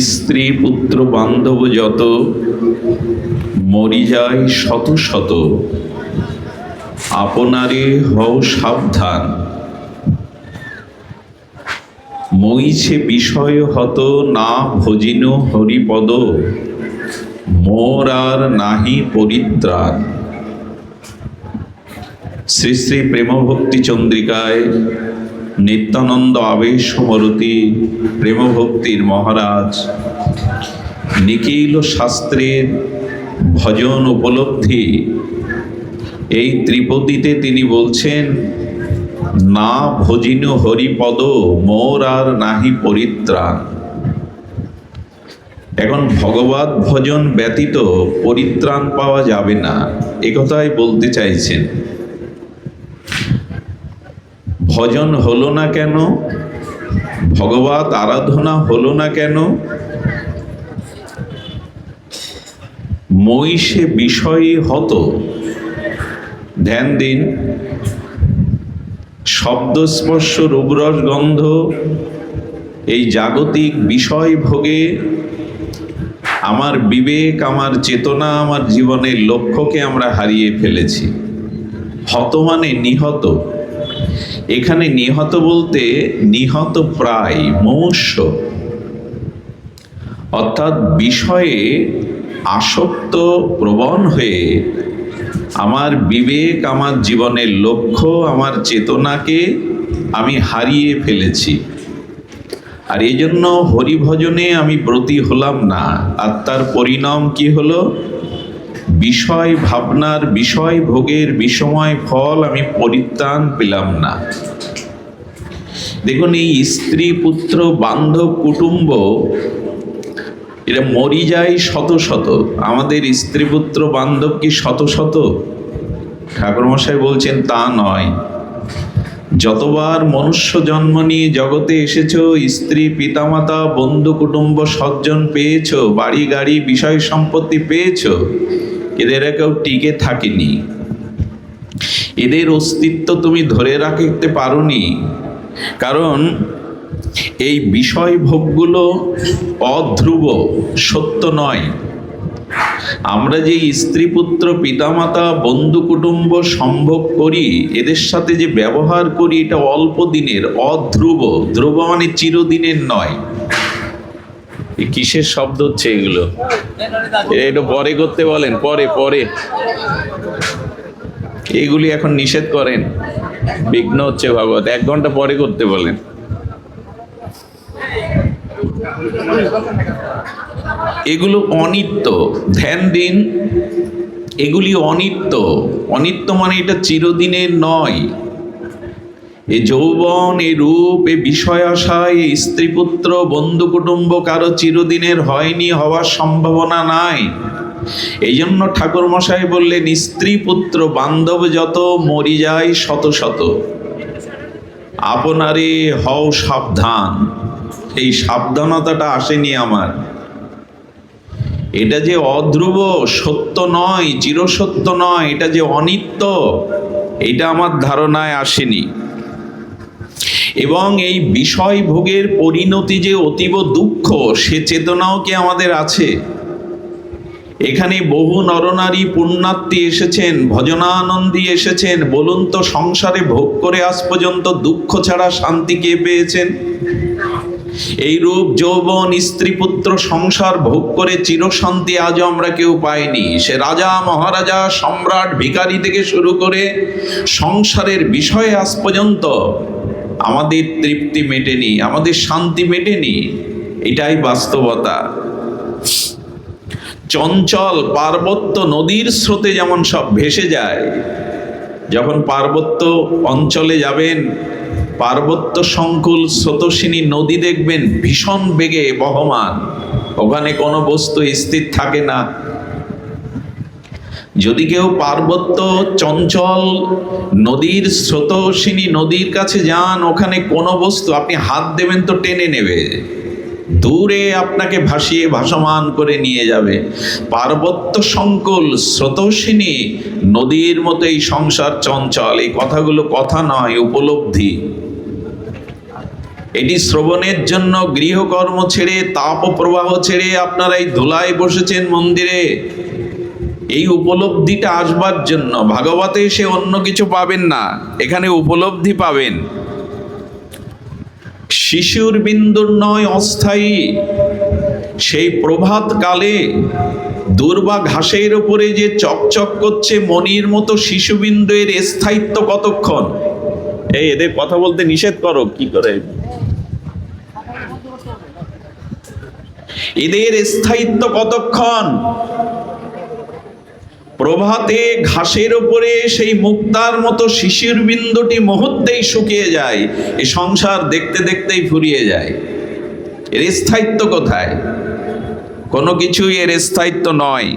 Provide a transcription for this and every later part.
স্ত্রী পুত্র বান্ধব যত, মরি যায় শত শত, আপনারে হও সাবধান। মইছে বিষয় হত না ভজিন হরিপদ, মোর আর নাহি পরিত্রাণ। শ্রী শ্রী প্রেমভক্তি চন্দ্রিকায় নিত্যানন্দ আবেশ সমরতি প্রেমভক্তির মহারাজ নিখিল শাস্ত্রের ভজন উপলব্ধি এই ত্রিপদীতে তিনি বলছেন, না ভজিন হরিপদ, মোর আর নাহি পরিত্রাণ। এখন ভগবত ভজন ব্যতীত পরিত্রাণ পাওয়া যাবে না, একথাই বলতে চাইছেন। ভজন হলো না কেন, ভগবত আরাধনা হলো না কেন? মহিষে বিষয়ী হত। ধ্যান দিন, শব্দ স্পর্শ রূপরস গন্ধ এই জাগতিক বিষয় ভোগে আমার বিবেক, আমার চেতনা, আমার জীবনের লক্ষ্যকে আমরা হারিয়ে ফেলেছি। হত মানে নিহত। এখানে নিহত বলতে নিহত প্রায়, মুমূর্ষ, অর্থাৎ বিষয়ে আসক্ত প্রবণ হয়ে আমার বিবেক, আমার জীবনের লক্ষ্য, আমার চেতনাকে আমি হারিয়ে ফেলেছি। আর এই জন্য হরিভজনে আমি ব্রতী হলাম না। আর তার পরিণাম কি হলো? বিষয় ভাবনার, বিষয় ভোগের বিষময় ফল আমি পরিত্রাণ পেলাম না। দেখুন, এই স্ত্রী পুত্র বান্ধব কুটুম্ব এরা মরি যায় শত শত। আমাদের স্ত্রী পুত্র বান্ধব কি শত শত? ঠাকুরমশাই বলছেন তা নয়। যতবার মনুষ্য জন্ম নিয়ে জগতে এসেছো, স্ত্রী পিতামাতা বন্ধু কুটুম্ব সজ্জন পেয়েছো, বাড়ি গাড়ি বিষয় সম্পত্তি পেয়েছো, এদের কেউ টিকে থাকেনি। এদের অস্তিত্ব তুমি ধরে রাখতে পারোনি, কারণ এই বিষয় ভোগগুলো অধ্রুব, সত্য নয়। আমরা যে স্ত্রী পুত্র পিতামাতা বন্ধু কুটুম্ব সম্ভোগ করি, এদের সাথে যে ব্যবহার করি, এটা অল্প দিনের, অধ্রুব। ধ্রুব মানে চিরদিনের নয়। কিসের শব্দ হচ্ছে এগুলো? এটা পরে করতে বলেন, পরে পরে। এগুলি এখন নিষেধ করেন, বিঘ্ন হচ্ছে ভাগবত। 1 ঘন্টা পরে করতে বলেন। এগুলো অনিত্য। ধ্যান দিন, এগুলি অনিত্য। অনিত্য মানে এটা চিরদিনের নয়। এই যৌবন, এই রূপ, এই বিষয় আশায়, এই স্ত্রী পুত্র বন্ধু কুটুম্ব কারো চিরদিনের হয়নি, হওয়ার সম্ভাবনা নাই। এই জন্য ঠাকুর মশাই বললেন, স্ত্রী পুত্র বান্ধব যত, মরি যায় শত শত, আপনারে হও সাবধান। এই সাবধানতাটা আসেনি আমার। এটা যে অধ্রুব, সত্য নয়, চিরসত্য নয়, এটা যে অনিত্য, এটা আমার ধারণায় আসেনি। এবং এই বিষয় ভোগের পরিণতি যে অতীব দুঃখ, সে চেতনাও কি আমাদের আছে? এখানে বহু নরনারী পুণ্যার্থী এসেছেন, ভজনানন্দী এসেছেন। বলুন তো, সংসারে ভোগ করে আজ পর্যন্ত দুঃখ ছাড়া শান্তি কে পেয়েছেন? এই রূপ যৌবন স্ত্রী পুত্র সংসার ভোগ করে চিরশান্তি আজও আমরা কেউ পাইনি। সে রাজা মহারাজা সম্রাট ভিখারি থেকে শুরু করে সংসারের বিষয়ে আজ পর্যন্ত আমাদের তৃপ্তি মেটেনি, আমাদের শান্তি মেটেনি। এটাই বাস্তবতা। চঞ্চল পার্বত্য নদীর স্রোতে যেমন সব ভেসে যায়, যখন পার্বত্য অঞ্চলে যাবেন, পার্বত্য সংকুল স্রোতস্বিনী নদী দেখবেন ভীষণ বেগে বহমান, ওখানে কোনো বস্তু স্থির থাকে না। যদি কেউ পার্বত্য চঞ্চল নদীর স্রোতস্বিনী নদীর কাছে যান, ওখানে কোনো বস্তু আপনি হাত দেবেন তো টেনে নেবে, দূরে আপনাকে ভাসিয়ে ভাসমান করে নিয়ে যাবে। পার্বত্য সংকুল স্রোতস্বিনী নদীর মতো এই সংসার চঞ্চল। এই কথাগুলো কথা নয়, উপলব্ধি। এটি শ্রবণের জন্য গৃহকর্ম ছেড়ে, তাপ প্রবাহ ছেড়ে আপনারা এই ধুলায় বসেছেন মন্দিরে, এই উপলব্ধিটা আসবার জন্য। ভাগবতে সে অন্য কিছু পাবেন না, এখানে উপলব্ধি পাবেন। শিশুর বিন্দুর নয় অস্থায়ী, সেই প্রভাত কালে দুর্বা ঘাসের উপরে যে চকচক করছে মণির মতো শিশুবিন্দু, এর স্থায়িত্ব কতক্ষণ? এই এদের কথা বলতে নিষেধ করো, কি করে? এদের স্থায়িত্ব কতক্ষণ? প্রভাতে ঘাসের উপরে সেই মুক্তার মতো শিশির বিন্দুটি মুহূর্তেই শুকিয়ে যায়, এই সংসার দেখতে দেখতেই ফুরিয়ে যায়। এর স্থায়িত্ব কোথায়? কোনো কিছুই এর স্থায়িত্ব নয়।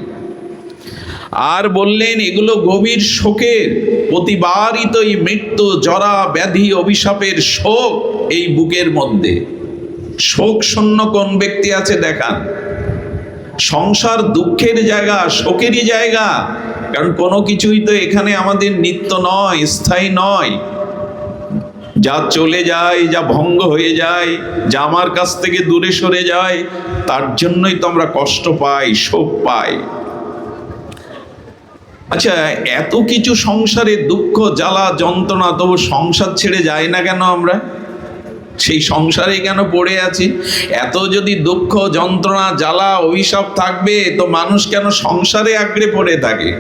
আর বললেন এগুলো গভীর শোকের, প্রতিবারই তো এই মৃত্যু, জরা, ব্যাধি, অভিশাপের শোক এই বুকের মধ্যে। শোক শূন্য কোন ব্যক্তি আছে দেখান? সংসার দুঃখের জায়গা, শোকেরই জায়গা, কারণ কোনো কিছুই তো এখানে আমাদের নিত্য নয়, স্থায়ী নয়। যা চলে যায়, যা ভঙ্গ হয়ে যায়, যা আমার কাছ থেকে দূরে সরে যায়, তার জন্যই তো আমরা কষ্ট পাই, শোক পাই। আচ্ছা, এত কিছু সংসারে দুঃখ, জ্বালা, যন্ত্রণা, তবু সংসার ছেড়ে যায় না কেন আমরা? সেই সংসারে কেন পড়ে আছি? এত যদি দুঃখ, যন্ত্রণা, জ্বালা, অভিশাপ থাকবে, তো মানুষ কেন সংসারে আঁকড়ে পড়ে থাকে?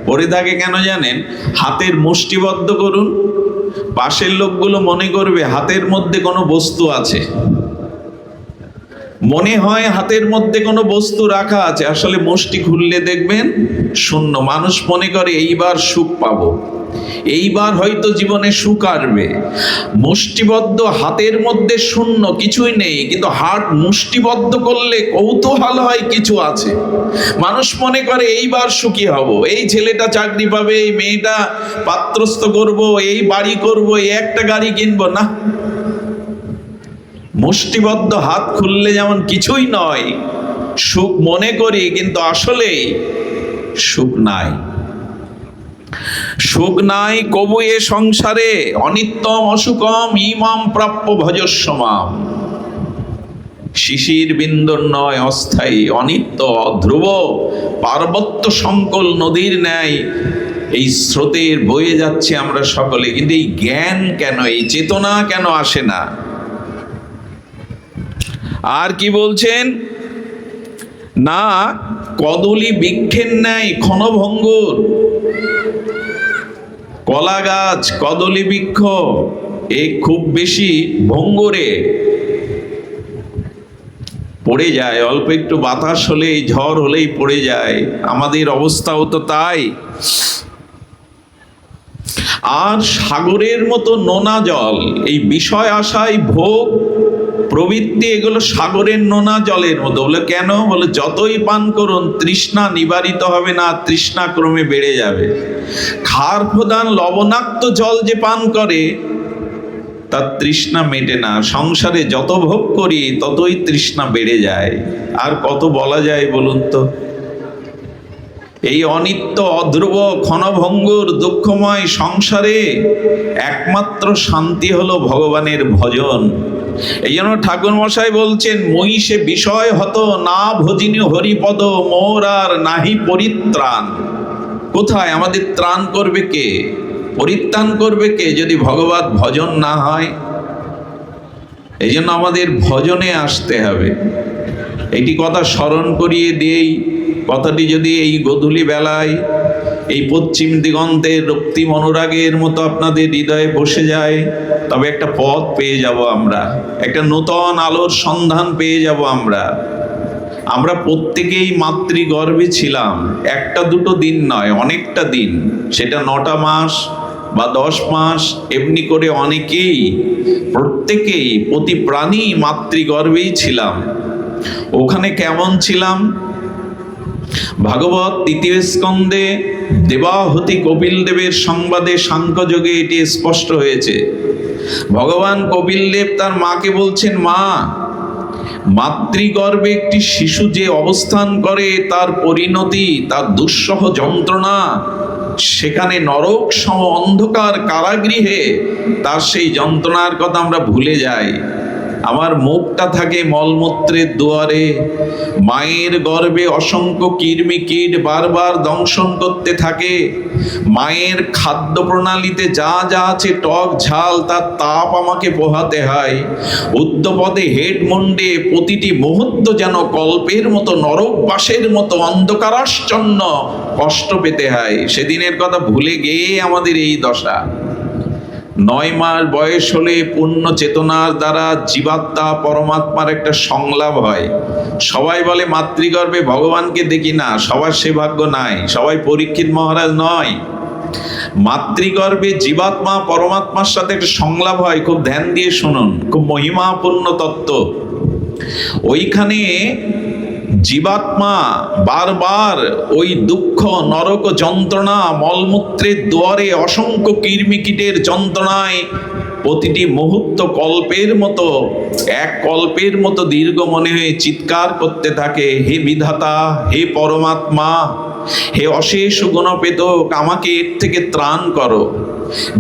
পড়ে থাকে কেন জানেন? হাতের মুষ্টিবদ্ধ করুন, পাশের লোকগুলো মনে করবে হাতের মধ্যে কোনো বস্তু আছে, মনে হয় হাতের মধ্যে কোনো বস্তু রাখা আছে, আসলে মুষ্টি খুললে দেখবেন শূন্য। মানুষ মনে করে এইবার সুখ পাবো, এইবার হয়তো জীবনে সুখ আসবে। মুষ্টিবদ্ধ হাতের মধ্যে শূন্য, কিছুই নেই, কিন্তু হাত মুষ্টিবদ্ধ করলে কৌতূহল হয় কিছু আছে। মানুষ মনে করে এইবার সুখী হব, এই ছেলেটা চাকরি পাবে, এই মেয়েটা পাত্রস্থ করব, এই বাড়ি করব, এই একটা গাড়ি কিনবো। না, মুষ্টিবদ্ধ হাত খুললে যেমন কিছুই নয়, সুখ মনে করি, কিন্তু আসলেই সুখ নাই। সুখ নাই কবু এ সংসারে, অনিত্যম অসুখম ইমাম প্রাপ্য ভজস্বমাম। শিশির বিন্দুর নয় অস্থায়ী, অনিত্য, ধ্রুব, পার্বত্য সংকল নদীর ন্যায় এই স্রোতের বয়ে যাচ্ছে আমরা সকলে, কিন্তু এই জ্ঞান কেন, এই চেতনা কেন আসে না? আর কি বলছেন? না, কদলী বৃক্ষের ন্যায় ক্ষণভঙ্গুর। কলা গাছ, কদলী বৃক্ষ, এই খুব বেশি ভঙ্গুরে পড়ে যায়, অল্প একটু বাতাস হলেই, ঝড় হলেই পড়ে যায়। আমাদের অবস্থাও তো তাই। আর সাগরের মতো নোনা জল, এই বিষয় আশায় ভোগ প্রবৃত্তি, এগুলো সাগরের নোনা জলের মতো। বলে কেন? বলে যতই পান করুন তৃষ্ণা নিবারিত হবে না, তৃষ্ণা ক্রমে বেড়ে যাবে। ক্ষার প্রধান লবণাক্ত জল যে পান করে তার তৃষ্ণা মেটে না। সংসারে যত ভোগ করি ততই তৃষ্ণা বেড়ে যায়। আর কত বলা যায় বলুন তো? এই অনিত্য, অধ্রুব, ক্ষণভঙ্গুর, দুঃখময় সংসারে একমাত্র শান্তি হলো ভগবানের ভজন। এই জন্য ঠাকুর মশাই বলছেন, মহিষে বিষয় হত না ভজিনী হরিপদ, মোর আর নাহি পরিত্রাণ। কোথায়? আমাদের ত্রাণ করবে কে, পরিত্রাণ করবে কে যদি ভগবত ভজন না হয়? এই জন্য আমাদের ভজনে আসতে হবে। এইটি কথা স্মরণ করিয়ে দিয়েই, কথাটি যদি এই গোধূলি বেলায় এই পশ্চিম দিগন্তের রক্তিম অনুরাগের মতো আপনাদের হৃদয়ে বসে যায়, তবে একটা পথ পেয়ে যাব আমরা, একটা নূতন আলোর সন্ধান পেয়ে যাব আমরা। আমরা প্রত্যেকেই মাতৃগর্ভে ছিলাম, একটা দুটো দিন নয়, অনেকটা দিন, সেটা 9টা মাস বা 10 মাস, এমনি করে অনেকেই, প্রত্যেকেই, প্রতি প্রাণী মাতৃগর্ভেই ছিলাম। ওখানে কেমন ছিলাম? ভাগবত 3য় স্কন্ধে দেবাহুতি কপিল দেবের সংবাদে সাংখ্যযোগে এটি স্পষ্ট হয়েছে। ভগবান কপিল দেব তার মাকে বলছেন, মা, মাতৃগর্ভে একটি শিশু যে অবস্থান করে, তার পরিণতি, তার দুঃসহ যন্ত্রণা, সেখানে নরক সম অন্ধকার কারাগৃহে তার সেই যন্ত্রণার কথা আমরা ভুলে যাই। আমার মুখটা থাকে মলমূত্রের দুয়ারে, মায়ের গর্ভে অসংখ্য কীট বারবার দংশন করতে থাকে, মায়ের খাদ্য প্রণালীতে যা যা আছে টক ঝাল তার তাপ আমাকে পোহাতে হয়, উদ্যপদে হেড মুন্ডে প্রতিটি মুহূর্ত যেন কল্পের মতো নরকবাসের মতো অন্ধকারাচ্ছন্ন কষ্ট পেতে হয়। সেদিনের কথা ভুলে গিয়ে আমাদের এই দশা। 9 মাস বয়স হলে পূর্ণ চেতনার দ্বারা জীবাত্মা পরমাত্মার একটা সংলাপ হয়। সবাই বলে মাতৃগর্ভে ভগবানকে দেখি না, সবার সে ভাগ্য নাই, সবাই পরীক্ষিত মহারাজ নয়। মাতৃগর্ভে জীবাত্মা পরমাত্মার সাথে একটা সংলাপ হয়, খুব ধ্যান দিয়ে শুনুন, খুব মহিমাপূর্ণ তত্ত্ব। ওইখানে জীবাত্মা বারবার ওই দুঃখ, নরক যন্ত্রণা, মলমূত্রের দুয়ারে অসংখ্য কীটের যন্ত্রণায় প্রতিটি মুহূর্ত কল্পের মতো, এক কল্পের মতো দীর্ঘ মনে হয়ে চিৎকার করতে থাকে, হে বিধাতা, হে পরমাত্মা, হে অশেষ গুণপেতক, আমাকে এর থেকে ত্রাণ করো।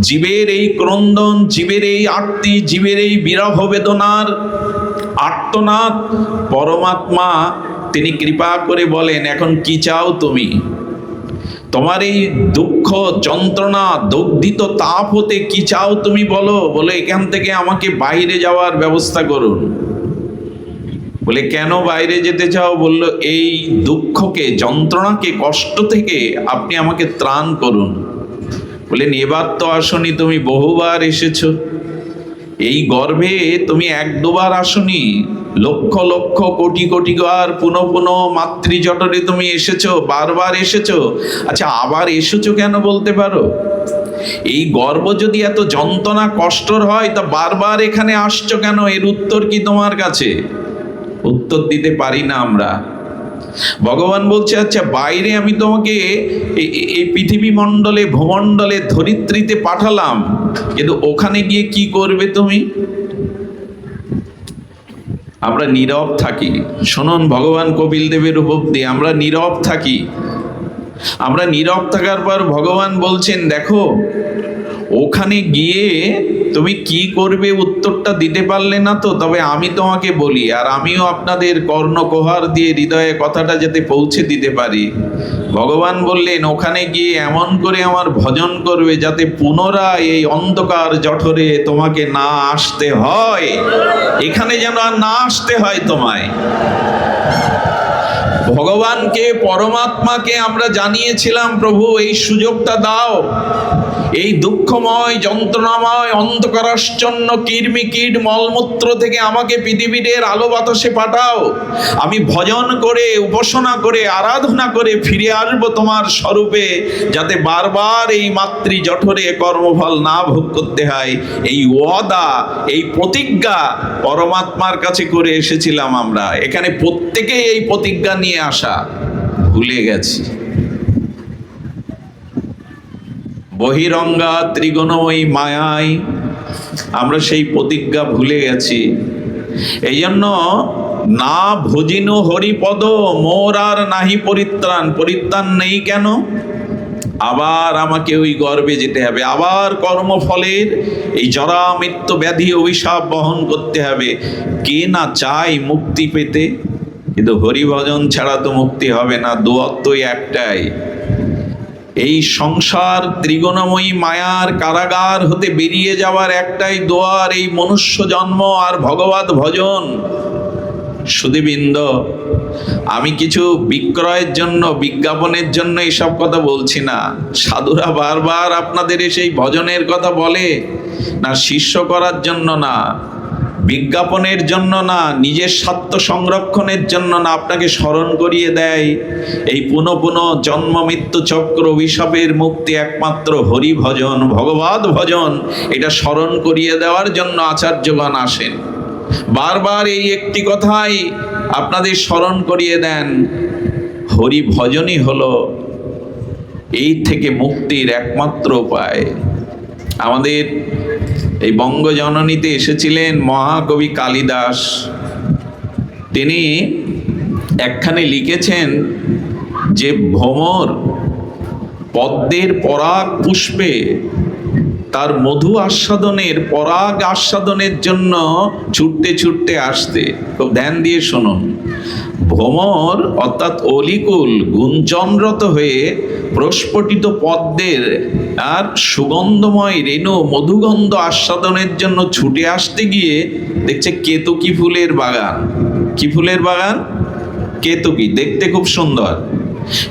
জীবের এই ক্রন্দন, জীবের এই আরতি, জীবের এই বিরহ বেদনার আর্তনাদ পরমাত্মা তিনি কৃপা করে বলেন, এখন কি চাও তুমি? তোমার এই দুঃখ যন্ত্রণা দগ্ধিত তাপ হতে কি চাও তুমি বলো? বলে এখান থেকে আমাকে বাইরে যাওয়ার ব্যবস্থা করুন। বলে কেন বাইরে যেতে চাও? বলল এই দুঃখকে, যন্ত্রণাকে, কষ্ট থেকে আপনি আমাকে ত্রাণ করুন। বলেন এবার তো আসনি, তুমি বহুবার এসেছো, এই গর্ভে তুমি 1-2 বার আসনি, লক্ষ লক্ষ কোটি কোটি বার পুনঃ পুনঃ মাতৃজঠরে তুমি এসেছো, বারবার এসেছো। আচ্ছা আবার এসেছো কেন বলতে পারো? এই গর্ভ যদি এত যন্ত্রণা কষ্টর হয় তা বারবার এখানে আসছো কেন? এর উত্তর কি তোমার কাছে? উত্তর দিতে পারি না আমরা। ভগবান বলছে আচ্ছা বাইরে আমি তোমাকে এই পৃথিবী মণ্ডলে, ভূমণ্ডলে, ধরিত্রীতে পাঠালাম, কিন্তু ওখানে গিয়ে কি করবে তুমি? আমরা নীরব থাকি। শুনুন ভগবান কপিল দেবের উপলব্ধি, আমরা নীরব থাকি। আমরা নীরব থাকার পর ভগবান বলছেন দেখো ওখানে গিয়ে তুমি কি করবে উত্তরটা দিতে পারলে না তো, তবে আমি তোমাকে বলি, আর আমিও আপনাদের কর্ণকোহার দিয়ে হৃদয়ে কথাটা যাতে পৌঁছে দিতে পারি। ভগবান বললেন ওখানে গিয়ে এমন করে আমার ভজন করবে যাতে পুনরায় এই অন্ধকার জঠরে তোমাকে না আসতে হয়, এখানে যেন আর না আসতে হয় তোমায়। ভগবানকে, পরমাত্মাকে আমরা জানিয়েছিলাম প্রভু এই সুযোগটা দাও, এই দুঃখময় যন্ত্রণাময় অন্ধকারাচ্ছন্ন কীট মলমূত্র থেকে আমাকে পৃথিবীর আলো বাতাসে পাঠাও, আমি ভজন করে, উপাসনা করে, আরাধনা করে ফিরে আসবো তোমার স্বরূপে, যাতে বারবার এই মাতৃ জঠরে কর্মফল না ভোগ করতে হয়। এই ওয়াদা, এই প্রতিজ্ঞা পরমাত্মার কাছে করে এসেছিলাম আমরা। এখানে প্রত্যেকেই এই প্রতিজ্ঞা নিয়ে আসা ভুলে গেছি। বহিরঙ্গা ত্রিগুণময়ী মায়ায় আমরা সেই প্রতিজ্ঞা ভুলে গেছি। এই জন্য না ভজিনু হরিপদ মোর আর নাহি পরিত্রাণ। পরিত্রাণ নেই কেন? আবার আমাকে ওই গর্ভে যেতে হবে, আবার কর্মফলের এই জরা মৃত্যু ব্যাধি অভিশাপ বহন করতে হবে। কে না চায় মুক্তি পেতে, কিন্তু হরিভজন ছাড়া তো মুক্তি হবে না। দুয়াত্তই একটাই, এই সংসার ত্রিগুণময়ী মায়ার কারাগার হতে বেরিয়ে যাওয়ার একটাই দোয়ার, এই মনুষ্য জন্ম আর ভগবত ভজন। সুধীবৃন্দ, আমি কিছু বিক্রয়ের জন্য, বিজ্ঞাপনের জন্য এইসব কথা বলছি না। সাধুরা বারবার আপনাদের সেই ভজনের কথা বলে না, শিষ্য করার জন্য না, বিজ্ঞাপনের জন্য না, নিজের স্বার্থ সংরক্ষণের জন্য না, আপনাকে স্মরণ করিয়ে দেয় এই পুনঃ পুনঃ জন্ম মৃত্যু চক্র অভিশাপের মুক্তি একমাত্র হরি ভজন, ভগবত ভজন। এটা স্মরণ করিয়ে দেওয়ার জন্য আচার্যগণ আসেন, বারবার এই একটি কথাই আপনাদের স্মরণ করিয়ে দেন, হরি ভজনই হলো এই থেকে মুক্তির একমাত্র উপায়। আমাদের এই বঙ্গজননীতে এসেছিলেন মহাকবি কালিদাস। তিনি একখানে লিখেছেন যে ভ্রমর পদ্মের পরাগ পুষ্পে তার মধু আস্বাদনের, পরাগ আস্বাদনের জন্য ছুটতে ছুটতে আসতে। খুব ধ্যান দিয়ে শুনুন। ভ্রমর অর্থাৎ অলিকুল গুঞ্জনরত হয়ে প্রস্ফুটিত পদ্মের আর সুগন্ধময় রেণু মধুগন্ধ আস্বাদনের জন্য ছুটে আসতে গিয়ে দেখছে কেতকী ফুলের বাগান। কি ফুলের বাগান? কেতকী। দেখতে খুব সুন্দর,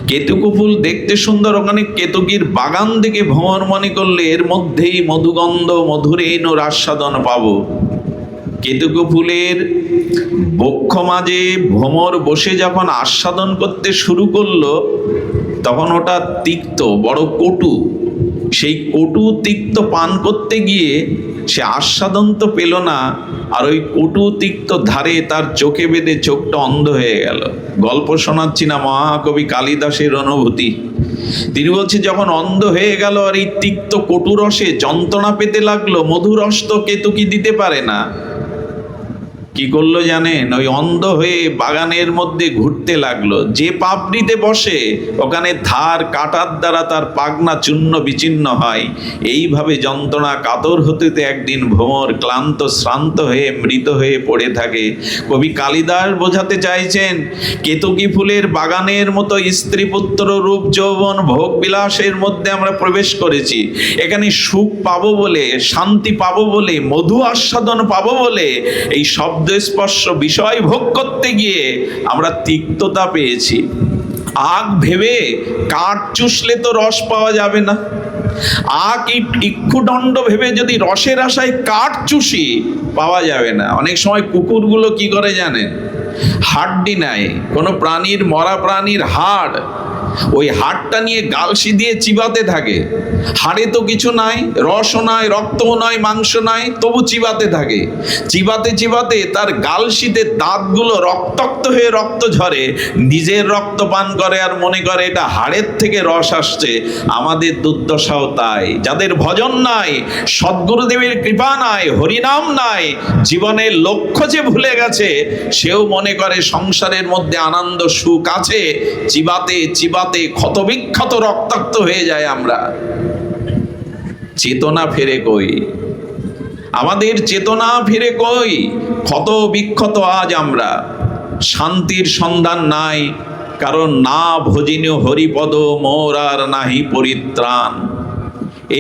কেতকী ফুল দেখতে সুন্দর। ওখানে কেতকীর বাগান দেখে ভ্রমর মনে করলে এর মধ্যেই মধুগন্ধ মধুরেণুর আস্বাদন পাবো। কেতকী ফুলের বক্ষ মাঝে ভ্রমর বসে যখন আস্বাদন করতে শুরু করলো, তখন ওটা তিক্ত, বড় কটু। সেই কটু তিক্ত পান করতে গিয়ে সে আস্বাদন তো পেল না, আর ওই কটু তিক্ত ধারে তার চোখে বেঁধে চোখটা অন্ধ হয়ে গেল। গল্প শোনাচ্ছি না, মহাকবি কালিদাসের অনুভূতি। তিনি বলছে যখন অন্ধ হয়ে গেল আর এই তিক্ত কটু রসে যন্ত্রণা পেতে লাগলো, মধুরস তো কেতকী দিতে পারে না, কি করলো জানেন? ওই অন্ধ হয়ে বাগানের মধ্যে ঘুরতে লাগলো। যে পাপড়িতে বসে ওখানে ধার কাটার দ্বারা তার পাগনা চূর্ণ বিচ্ছিন্ন হয়। এইভাবে যন্ত্রণা কাতর হতে একদিন ভ্রমর ক্লান্ত শ্রান্ত হয়ে মৃত হয়ে পড়ে থাকে। কবি কালিদাস বোঝাতে চাইছেন কেতকী ফুলের বাগানের মতো স্ত্রী পুত্র রূপ যৌবন ভোগ বিলাসের মধ্যে আমরা প্রবেশ করেছি। এখানে সুখ পাবো বলে, শান্তি পাবো বলে, মধু আস্বাদন পাবো বলে এই শব্দ স্পর্শ বিষয় ভোগ করতে গিয়ে আমরা তিক্ততা পেয়েছি। আগ ভেবে কাঠ চুষলে তো রস পাওয়া যাবে না। আগ ইক্ষুদণ্ড ভেবে যদি রসের আশায় কাঠ চুষি, পাওয়া যাবে না। অনেক সময় কুকুরগুলো কি করে জানেন? হাড্ডি নেয়, কোনো প্রাণীর, মরা প্রাণীর হাড়, ওই হাড়টা নিয়ে গালসি দিয়ে চিবাতে থাকে। হাড়ে তো কিছু নাই, রসও নাই, রক্তও নয়, মাংস নাই, তবু চিবাতে থাকে। চিবাতে চিবাতে তার গালসিতে দাঁতগুলো রক্তাক্ত হয়ে রক্ত ঝরে, নিজের রক্ত পান করে আর মনে করে এটা হাড়ের থেকে রস আসছে। আমাদের দুর্দশাও তাই। যাদের ভজন নাই, সদ্গুরুদেবের কৃপা নাই, হরিনাম নাই, জীবনের লক্ষ্য যে ভুলে গেছে, সেও মনে করে সংসারের মধ্যে আনন্দ সুখ আছে। চিবাতে চিবাতে ক্ষতবিক্ষত রক্তাক্ত হয়ে যায় আমরা। চেতনা ফেরে কই? আমাদের চেতনা ফিরে কই? ক্ষত বিক্ষত আজ আমরা। শান্তির সন্ধান নাই, কারণ না ভজিনী হরিপদ মোর আর নাহি পরিত্রাণ।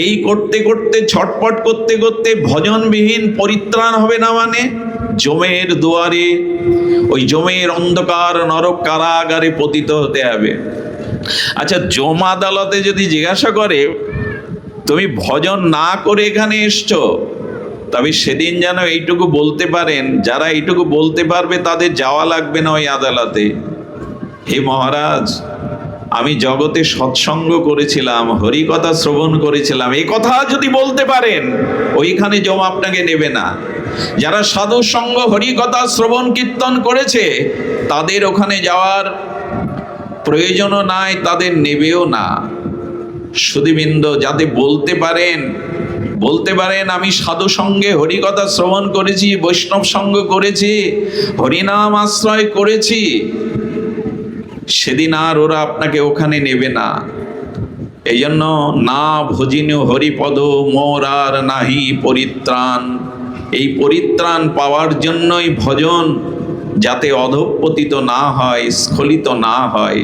এই করতে করতে, ছটপট করতে করতে ভজনবিহীন পরিত্রাণ হবে না, মানে জমের দুয়ারে, ওই জমের অন্ধকার নরক কারাগারে পতিত হতে হবে। আচ্ছা, জম আদালতে যদি জিজ্ঞাসা করে তুমি ভজন না করে এখানে এসছো, তবে সেদিন যেন এইটুকু বলতে পারেন, যারা এইটুকু বলতে পারবে তাদের যাওয়া লাগবে না ওই আদালতে। হে মহারাজ, আমি জগতে সৎসঙ্গ করেছিলাম, হরিকথা শ্রবণ করেছিলাম, এই কথা যদি বলতে পারেন, ওইখানে জম আপনাকে নেবে না। যারা সাধু সঙ্গ হরিকথা শ্রবণ কীর্তন করেছে, তাদের ওখানে যাওয়ার প্রয়োজনও নাই, তাদের নেবেও না। সুধীবৃন্দ, যাতে বলতে পারেন আমি সাধু সঙ্গে হরিকথা শ্রবণ করেছি, বৈষ্ণব সঙ্গ করেছি, হরিনাম আশ্রয় করেছি, সেদিন আর ওরা আপনাকে ওখানে নেবে না। এই জন্য না ভজিনী হরিপদ মোর আর নাহি পরিত্রাণ। এই পরিত্রাণ পাওয়ার জন্যই ভজন, যাতে অধঃপতিত না হয়, স্খলিত না হয়।